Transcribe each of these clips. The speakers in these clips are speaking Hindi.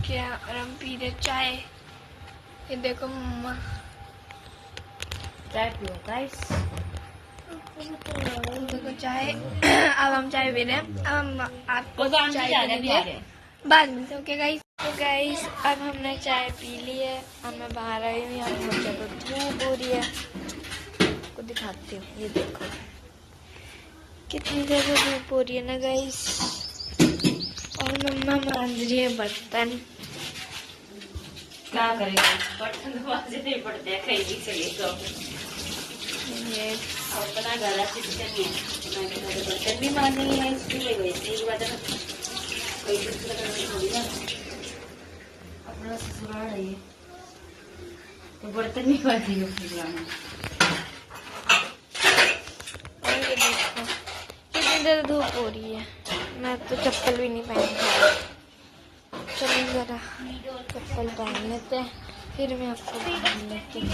चुके हैं और हम पी रहे चाय। ये देखो मम्मा चाय पियो गाइस। देखो चाय। अब हम चाय पी रहे हैं। अब हम आपको चाय पिलाएंगे। बाद में ओके गाइस। तो गाइस अब हमने चाय पी ली है। अब मैं बाहर आई हूँ। यहाँ मुझे तो धूप हो रही है। आपको दिखाती हूँ। ये देखो कितनी ज़्यादा धूप हो रही है ना गाइस। और मम्मा मांज रही है बर्तन। क्या करेंगे, बर्तन तो मांजने नहीं पड़ते हैं कहीं भी चले तो। ये अपना गला चिकन है, बर्तन भी मांजेंगे है इसलिए वैसे ही बात है ना। कोई दूसरा करना थोड़ी ना, अपना ससुराल है ये तो बर्तन नहीं मांजेंगे ससुराल। और ये देखो कितनी ज़्यादा धूप हो रही है। मैं तो चप्पल भी नहीं पहन पा रही। चलिए ज़रा चप्पल पहन लेते हैं फिर मैं आपको पहन लेती हूँ।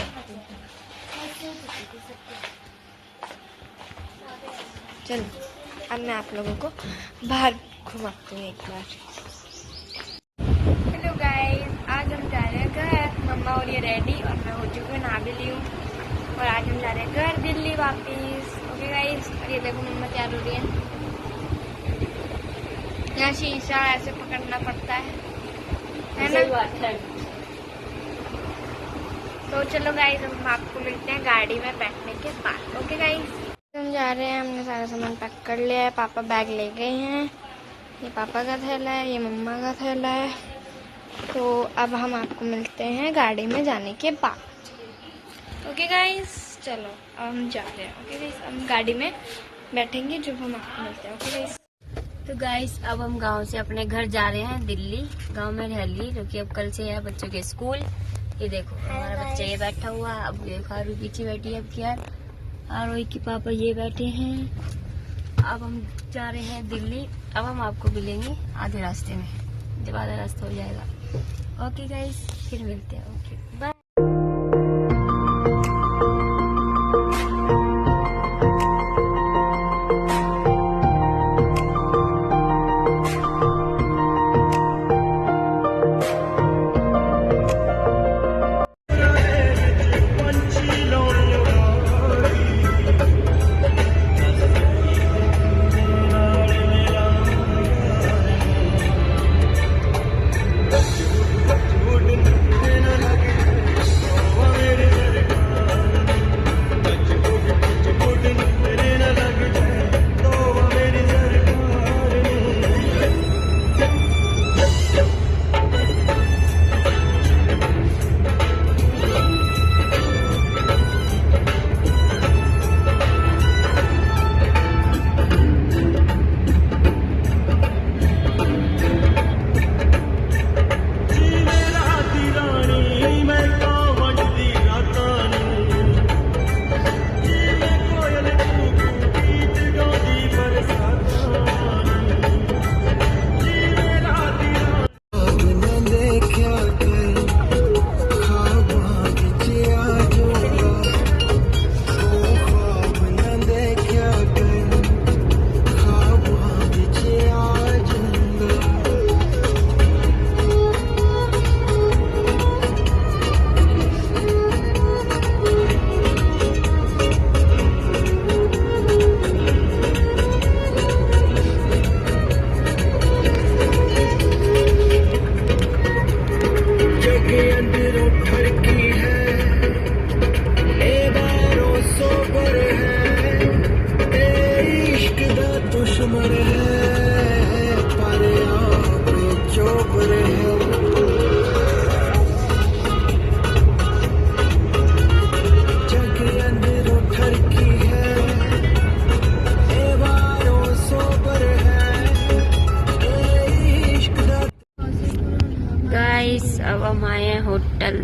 चलो अब मैं आप लोगों को बाहर घुमाती हूँ एक बार। हेलो गाइस, आज हम जा रहे हैं घर। मम्मा और ये रेडी और मैं हो चुकी हूँ, नहा भी ली हूँ। और आज हम जा रहे हैं घर दिल्ली वापस। ओके गाइस, और ये देखो मम्मा तैयार हो रही है। यहाँ शीशा ऐसे पकड़ना पड़ता है ना। तो चलो गाइस हम आपको मिलते हैं गाड़ी में बैठने के बाद। ओके गाइस हम जा रहे हैं। हमने सारा सामान पैक कर लिया है। पापा बैग ले गए हैं। ये पापा का थैला है, ये मम्मा का थैला है। तो अब हम आपको मिलते हैं गाड़ी में जाने के बाद। ओके गाइस चलो अब हम जा रहे हैं। ओके गाइस हम गाड़ी में बैठेंगे जब हम आपको मिलते हैं। ओके गाइस तो गाइस अब हम गांव से अपने घर जा रहे हैं दिल्ली। गांव में रह ली क्योंकि अब कल से है बच्चों के स्कूल। ये देखो हमारा बच्चा ये बैठा हुआ। अब ये खारू पीछे बैठी है। अब क्या आरोही के पापा ये बैठे हैं। अब हम जा रहे हैं दिल्ली। अब हम आपको मिलेंगे आधे रास्ते में, जब आधा रास्ता हो जाएगा। ओके गाइस फिर मिलते हैं। Okay bye. अब हम आए हैं होटल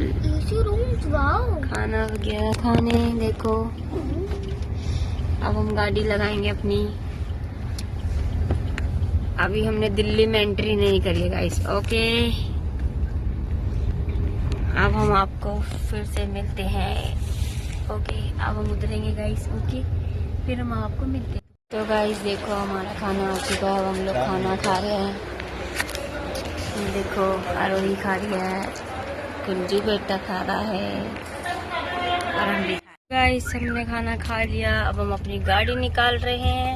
खाना वगैरह खाने। देखो अब हम गाड़ी लगाएंगे अपनी। अभी हमने दिल्ली में एंट्री नहीं करी है गाइस। ओके अब हम आपको फिर से मिलते हैं। ओके अब हम उतरेंगे गाइस। ओके फिर हम आपको मिलते हैं। तो गाइस देखो हमारा खाना आ चुका है। अब हम लोग खाना खा रहे हैं। ये देखो आरोही खा रही है, कुंजू बेटा खा रहा है और हम भी। गाइस हमने खाना खा लिया, अब हम अपनी गाड़ी निकाल रहे हैं।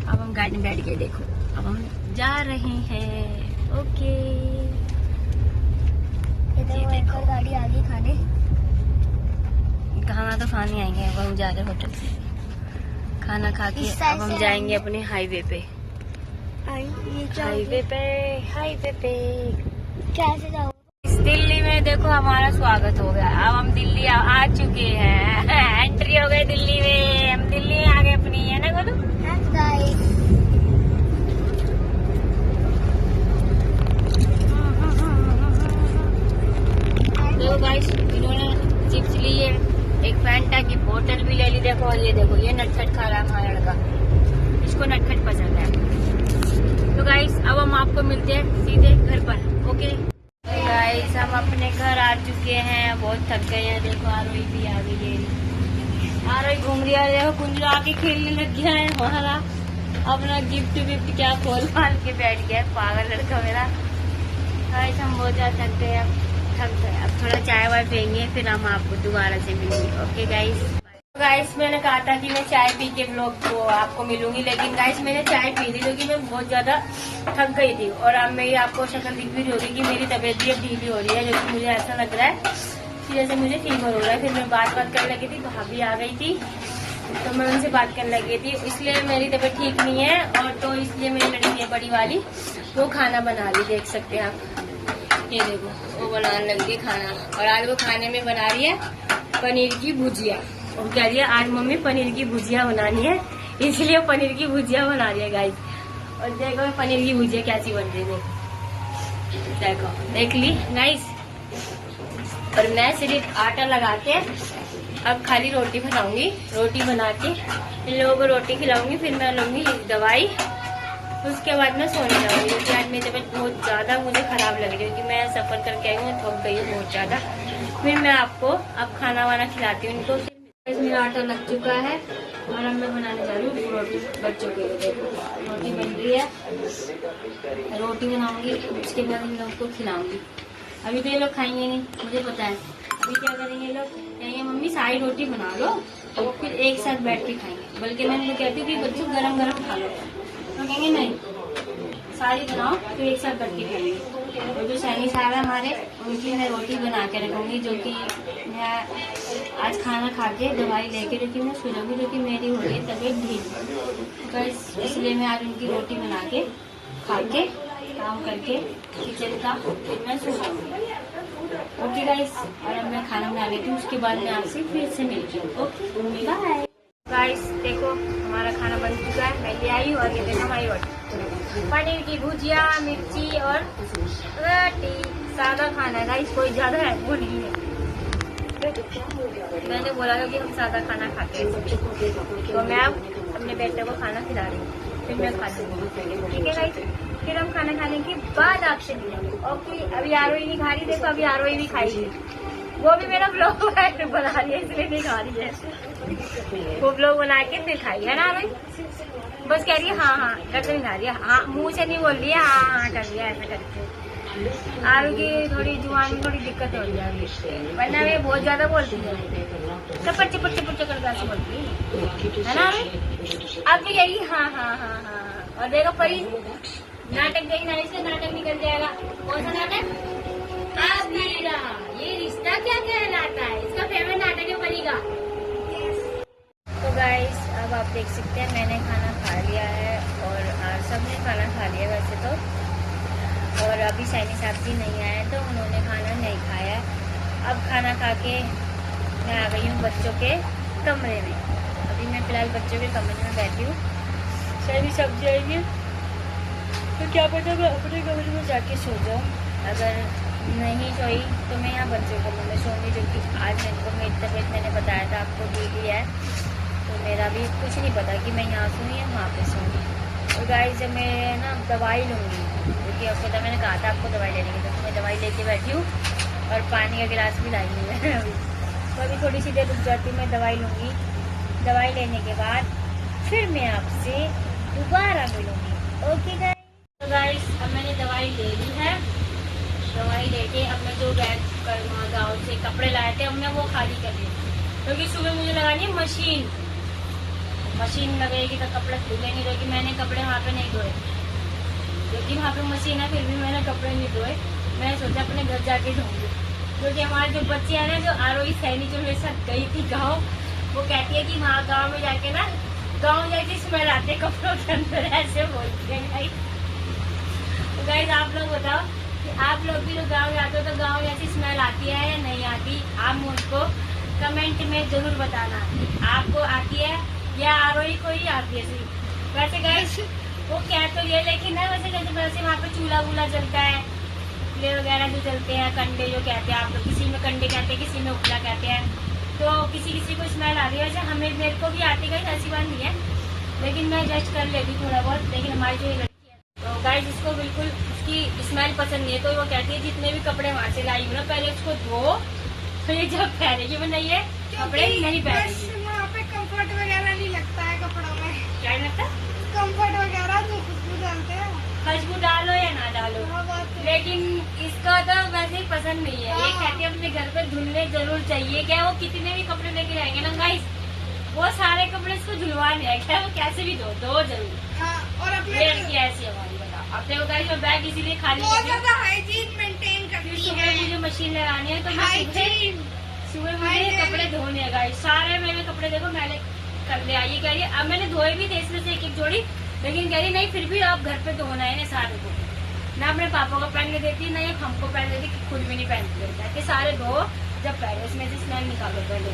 अब हम गाड़ी में बैठ गए, देखो अब हम जा रहे हैं। ओके देखो गाड़ी आ गई खाने। खाना तो खाने आएंगे, अब हम जा रहे हैं होटल से खाना खा के। अब हम जाएंगे अपने हाईवे पे। हाईवे पे कैसे जाओ? इस दिल्ली में देखो हमारा स्वागत हो गया। अब हम दिल्ली आ चुके हैं। एंट्री हो गई दिल्ली में, हम दिल्ली में आ गए अपनी, है ना बोलो। देखो गाइस इन्होंने चिप्स ली है, एक फैंटा की बोतल भी ले ली। देखो ये देखो, ये नटखट खा रहा है हमारा लड़का, इसको नटखट पसंद है। तो गाइस अब हम आपको मिलते हैं सीधे घर पर। ओके गाइस हम अपने घर आ चुके हैं, बहुत थक गए हैं। देखो आरोही भी आ गई है, आरोही घूम रही है। देखो कुंजू आके खेलने लग गया है हमारा, अपना गिफ्ट विफ्ट क्या खोल फाल के बैठ गया है, पागल लड़का मेरा। गाइस हम बहुत ज्यादा थक गए, अब थोड़ा चाय वाय पियेंगे, फिर हम आपको दोबारा से मिलेंगे। ओके गाइस मैंने कहा था कि मैं चाय पी के ब्लॉग को आपको मिलूंगी, लेकिन गाइस मैंने चाय पी ली क्योंकि मैं बहुत ज्यादा थक गई थी। और अब मेरी आपको शक्ल दिख भी होगी कि मेरी तबीयत भी अब ढीली हो रही है, जो कि मुझे ऐसा लग रहा है कि जैसे मुझे फीवर हो रहा है। फिर मैं बात करने लगी थी, भाभी आ गई थी तो मैं उनसे बात करने लगी थी, इसलिए मेरी तबीयत ठीक नहीं है। और तो इसलिए मेरी लड़की है बड़ी वाली, वो खाना बना रही, देख सकते हैं आप। ये देखो वो बनाने लग गई खाना, और आज वो खाने में बना रही है पनीर की भुजिया। और कह रही है आज मम्मी पनीर की भुजिया बनानी है, इसलिए पनीर की भुजिया बना रही है गाइस। और देखो पनीर की भुजिया कैसी बन रही है, देखो देख ली गाइस। और मैं सिर्फ आटा लगा के अब खाली रोटी बनाऊंगी, रोटी बना के इन लोगों को रोटी खिलाऊंगी, फिर मैं लूंगी दवाई, उसके बाद मैं सोने जाऊंगी। क्योंकि आज मेरी तबीयत बहुत ज्यादा मुझे खराब लग रही है, क्योंकि मैं सफर करके आई हूँ, थक गई हूँ बहुत ज्यादा। फिर मैं आपको अब खाना वाना खिलाती हूँ इनको। मेरा आटा लग चुका है और अब मैं बनाने जा रही हूँ रोटी बच्चों के लिए। देखो रोटी बन रही है, रोटी बनाऊंगी, उसके बाद इन लोग को खिलाऊंगी। अभी तो ये लोग खाएंगे नहीं, मुझे पता है। अभी क्या करेंगे ये लोग, कहेंगे मम्मी सारी रोटी बना लो और फिर एक साथ बैठ के खाएंगे। बल्कि मैं इनको कहती हूँ कि बच्चों गरम गरम खा लो, तो कहेंगे नहीं सारी बनाओ फिर एक साथ बैठ के खाएंगे। और जो सैनी साहब है हमारे, उनकी मैं रोटी बना के रखूँगी, जो कि मैं आज खाना खा के दवाई लेके जो कि मैं सो जाऊँगी, जो कि मेरी हो रही है तबीयत ढील। तो इसलिए मैं आज उनकी रोटी बना के खा के काम करके किचन का फिर मैं सो जाऊँगी। ओके गाइस, और अब मैं खाना बना लेती हूँ, उसके बाद मैं आपसे फिर से मिलती हूँ। Okay bye guys. देखो हमारा खाना बन चुका है, मैं ले आई हूँ। और ये देखो हमारी रोटी, पनीर की भुजिया, मिर्ची और रोटी। सादा खाना है गाइस, कोई ज्यादा है वो नहीं है। मैंने बोला था कि हम सादा खाना खाते हैं, तो मैं अब अपने बेटे को खाना खिला रही हूँ, फिर मैं खा लूँगी। ठीक है गाइस, फिर हम खाना खाने के बाद आपसे मिलेंगे। ओके अभी आरोही नहीं खा रही, देखो अभी आरोही भी खाएगी, वो भी मेरा ब्लॉग बना रही है इसलिए नहीं खा रही है। वो ब्लॉग बना के फिर खाई है ना आरोही, बस कह रही है हाँ हाँ करके नहीं खा रही है, हाँ मुँह से नहीं बोल रही है, हाँ हाँ कर रही है ऐसा करके। आरू की थोड़ी जुबान में थोड़ी दिक्कत हो रही है, वरना वे बहुत ज्यादा बोलती है, चपट चपट चपट चपट करके बोलती है ना। अब भी यही हाँ हाँ हाँ हाँ। और देखो परी नाटक देखना, इसका नाटक निकल जाएगा। कौन सा नाटक? अबीरा, ये रिश्ता क्या कहलाता है, इसका फेवरेट नाटक है परी का। तो गाइस अब आप देख सकते हैं मैंने खाना खा लिया है, और सबने खाना खा लिया वैसे तो। और अभी सैनी साहब जी नहीं आए तो उन्होंने खाना नहीं खाया। अब खाना खा के मैं आ गई हूँ बच्चों के कमरे में। अभी मैं फिलहाल बच्चों के कमरे में बैठी हूँ, सैनी साहब जी आएंगे तो क्या पता मैं अपने कमरे में जाके सो जाऊँ। अगर नहीं सोई तो मैं यहाँ बच्चों के कमरे में सोऊंगी, जो कि आज मेरी तबीयत मैंने बताया था आपको ढीली है, तो मेरा भी कुछ नहीं पता कि मैं यहाँ सोऊँ या वहाँ पे सोऊँगी। और गाइस जब मैं ना दवाई लूँगी, क्योंकि अब पता मैंने कहा था आपको दवाई लेने की, तो मैं दवाई लेके बैठी हूँ और पानी का गिलास भी लाई हूँ मैं। तो अभी थोड़ी सी देर रुक जाती हूँ, मैं दवाई लूँगी। दवाई लेने के बाद फिर मैं आपसे दोबारा मिलूँगी। ओके गाइस, तो गाइस अब मैंने दवाई ले ली है तो वहीं लेके अब मैं जो बैग गाँव से कपड़े लाए थे अब मैं वो खाली कर रही हूँ, क्योंकि सुबह मुझे लगानी है मशीन लगेगी तो कपड़े धुले नहीं रहेगी। मैंने कपड़े वहाँ पे नहीं धोए, क्योंकि वहाँ पे मशीन है, फिर भी मैंने कपड़े नहीं धोए। मैंने सोचा अपने घर जाके धोऊंगी, क्योंकि हमारे जो बच्चे हैं ना, जो आरोही सैनी जो मेरे साथ गई थी गाँव, वो कहती है कि वहाँ गाँव में जाके ना, गाँव जैसी स्मेल आते कपड़ों के अंदर, ऐसे बोलती है गाइस। तो गाइस आप लोग बताओ कि आप लोग भी जो गाँव जाते हो तो गाँव जैसी स्मेल आती है या नहीं आती? आप मुझको कमेंट में जरूर बताना, आपको आती है या आरोही को ही आती है सिर्फ। वैसे गाइस वो कह तो ये, लेकिन ना वैसे वहाँ पे चूल्हा वूल्हा जलता है, उपले वगैरह जो जलते हैं, कंडे जो कहते हैं आप लोग, किसी में कंडे कहते हैं, किसी में उपला कहते हैं, तो किसी को स्मेल आ रही है। वैसे मेरे को भी आती गई, ऐसी बात नहीं है, लेकिन मैं एडजस्ट कर लेती थोड़ा बहुत। लेकिन हमारी जो ये लड़की है तो गाइस इसको बिल्कुल उसकी स्मेल पसंद नहीं है, तो वो कहती है जितने भी कपड़े वहाँ से लाई हूँ ना, पहले उसको धो, फिर ये जब पहनेगी वो नहीं है कपड़े नहीं पहनेगी। वहाँ पे कंफर्ट वगैरह नहीं लगता है कपड़ों में। क्या लगता? कंफर्ट वगैरह जो खुशबू डालते हैं, खुशबू डालो या ना डालो, लेकिन इसका तो वैसे ही पसंद नहीं है। ये कहती है अपने घर पे धुलने जरूर चाहिए। क्या वो कितने भी कपड़े लेके जाएंगे ना गाइस, वो सारे कपड़े इसको धुलवाने हैं, क्या वो कैसे भी धो जरूर। और अपने लड़की ऐसी हमारी, बताओ। अब देखो गाइस मैं बैग इसीलिए खाली बहुत ज्यादा हाइजीन मेंटेन करती है। सुबह मुझे मशीन लगानी है, तो मैं सुबह मुझे कपड़े धोने हैं गाइस। सारे मेरे कपड़े देखो मैंने कर ले आई, कह रही अब मैंने धोए भी थे इसमें से एक जोड़ी, लेकिन कह रही नहीं फिर भी आप घर पे धोना है ना सारे को, ना अपने पापा को पहनने देती, ना ये हमको पहनने देती, खुद भी नहीं पहनती देता, सारे धो जब पहले उसमें से स्मेल निकालो पहले।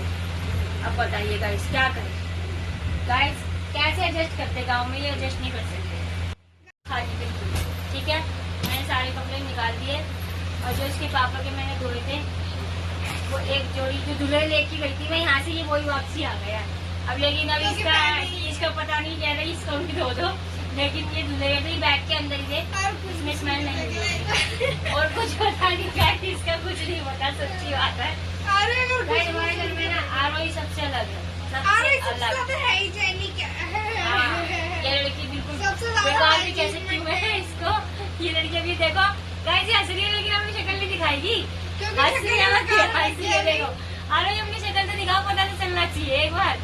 अब बताइए गाइस क्या करें? गाइस कैसे एडजस्ट करते गाँव में, ये एडजस्ट नहीं कर सकते खाली बिल्कुल। ठीक है, मैंने सारे कपड़े निकाल दिए, और जो इसके पापा के मैंने धोए थे वो एक जोड़ी जो दुल्हन लेके गई थी, मैं यहाँ से ये वही वापसी आ गया। अब लेकिन अब इसका पता नहीं कह रही, इसको भी धो दो, लेकिन ये धुले तो बैग के अंदर ही थे, उसमें स्मेल नहीं और कुछ पता नहीं क्या, इसका कुछ नहीं पता, सच्ची बात है। हमारे घर में ना आरोही सबसे अलग है, सबसे अलग ये लड़की बिल्कुल बेकार भी कह सकती हूँ मैं इसको। ये लड़की अभी देखो गाइस ये हंस रही है, लेकिन अपनी शक्ल नहीं दिखाएगी। देखो आरोही अपनी शक्ल से दिखाओ, पता तो चलना चाहिए एक बार।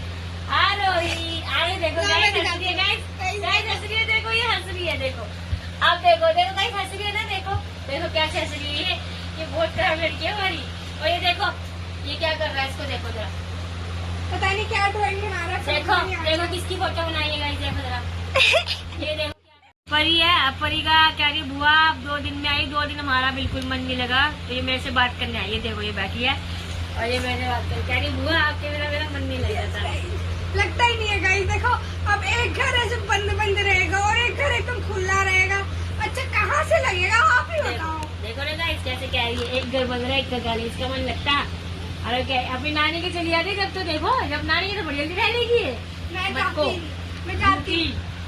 आरोही देखो गाइस हंस रही है, गाइस हंस रही है, देखो ये हंस रही है, देखो अब देखो गाइस हंस रही है ना, देखो कैसे हंस रही है। ये बहुत खराब लड़की है हमारी। और ये देखो ये क्या कर रहा है, इसको देखो जरा, पता नहीं क्या ड्राइंग बना रहा है। देखो किसकी फोटो बनाई है गाइस, देखो जरा ये देखो परी है। अब परी का क्या रही बुआ, अब 2 दिन में आई, 2 दिन हमारा बिल्कुल मन नहीं लगा, तो ये मेरे से बात करने आई है। देखो ये बैठी है और ये मेरे से बात कर कह रही बुआ आपके बिना मेरा मन नहीं लग जाता, लगता ही नहीं है गाइस। देखो अब एक घर ऐसे बंद रहेगा और एक घर एकदम खुला रहेगा, अच्छा कहाँ से लगेगा आप ही बताओ। देखो ना गाइस कैसे कह रही है, एक घर बंद रहा, एक घर गाली, इसका मन लगता है। अरे क्या अपनी नानी के चली जाती जब, तो देखो जब नानी की तो बड़ी जल्दी रह लेगी। मैं जाती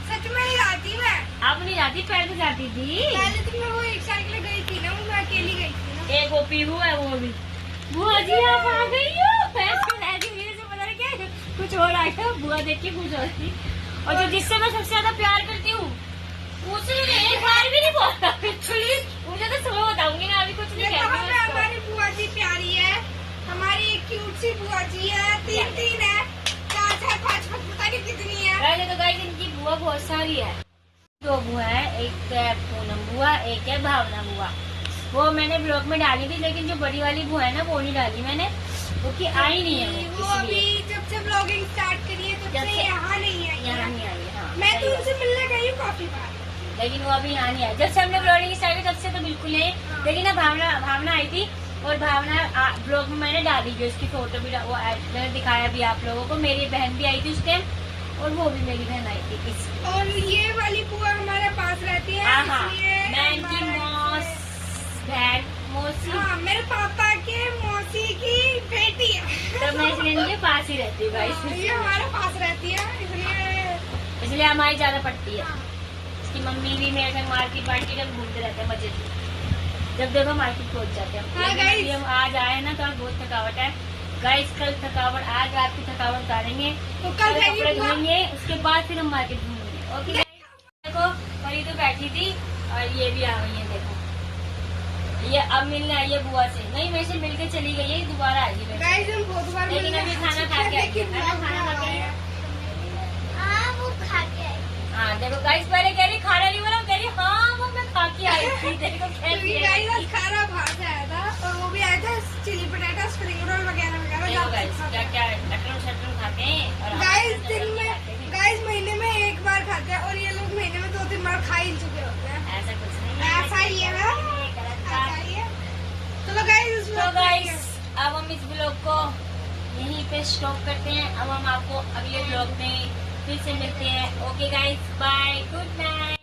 सच में नहीं जाती, मैं अब नहीं जाती, पहले तो जाती थी। पहले तो मैं वो एक साइकिल गई थी ना, मैं अकेली गई थी ना। एक वो पीहू है, वो भी बुआ जी आप आ गई हो, मेरे से पता नहीं क्या कुछ हो रहा है, बुआ देख के खुश होती। और जो जिससे मैं सबसे ज्यादा प्यार करती हूँ उससे एक बार भी नहीं बोलता, मुझे तो सुबह बताऊंगी ना, अभी कुछ नहीं कहती। हमारी बुआ जी प्यारी है, हमारी क्यूट सी बुआ जी है, 3 है, 4 5 पता नहीं कितनी है। वैसे तो गाइस इनकी बुआ बहुत सारी है, 2 बुआ है, एक है पूनम बुआ, एक है भावना बुआ। वो मैंने ब्लॉग में डाली थी, लेकिन जो बड़ी वाली बुआ है ना वो नहीं डाली मैंने, क्योंकि आई नहीं है वो अभी जब से ब्लॉगिंग स्टार्ट करी है तब से यहाँ नहीं आई। यहाँ नहीं आई, हाँ मैं तो उनसे मिलने गई हूँ काफी बार, लेकिन वो अभी यहाँ नहीं आई। जब से हमने ब्लॉगिंग स्टार्ट की तब से तो बिल्कुल नहीं, लेकिन ना भावना आई थी, और भावना ब्लॉग में मैंने डाली जो इसकी फोटो भी वो मैंने दिखाया भी आप लोगों को। मेरी बहन भी आई थी उस टाइम, और वो भी मेरी बहन आई थी। और ये वाली बुआ हमारे पास रहती है, मैं इनकी मौसी, हाँ मेरे पापा के मौसी की बेटी है, तो मैं इसलिए इनके पास ही रहती हूँ गाइस। ये हमारे पास रहती है, इसलिए हमारी ज्यादा पड़ती है। इसकी मम्मी भी मेरे घर मार्केट जब घूमते रहते हैं मजे से, जब देखो मार्केट पहुँच जाते हैं। हम आज आए ना तो बहुत थकावट है गाइस, कल थकावट, आज रात की थकावट उतारेंगे, तो कल कपड़े धोएंगे, उसके बाद फिर हम मार्केट घूमेंगे। ओके देखो परी तो बैठी थी और ये भी आ गई है, देखो ये अब मिलने आई है बुआ से। नहीं वैसे मिलके चली गई है, दोबारा आई है गाइस हम बहुत बार लेकिन मिलने अभी खाना खा के आई है। खाना खा के आई है। हाँ वो खा के आई। हाँ देखो गाइस, पहले कह रही खाना नहीं बना, कह रही हाँ वो मैं खा के आई थी। देखो क्योंकि गाइस आज खाना बाहर से आया था और वो भी आया था चिली पटेटा, स्प्रिंग रोल वगैरह देखो गाइस क्या क्या टटन शटन खाते हैं। और गाइस दिन में, गाइस महीने में एक बार खाते हैं और ये लोग महीने में 2-3 बार खा ही चुके होते हैं। ऐसा कुछ नहीं है, ऐसा ही है ना, ऐसा ही है। चलो गाइस, तो गाइस अब हम इस ब्लॉग को यहीं पे स्टॉप करते हैं। अब हम आपको अगले ब्लॉग में फिर से मिलते हैं। Okay guys, bye, good night.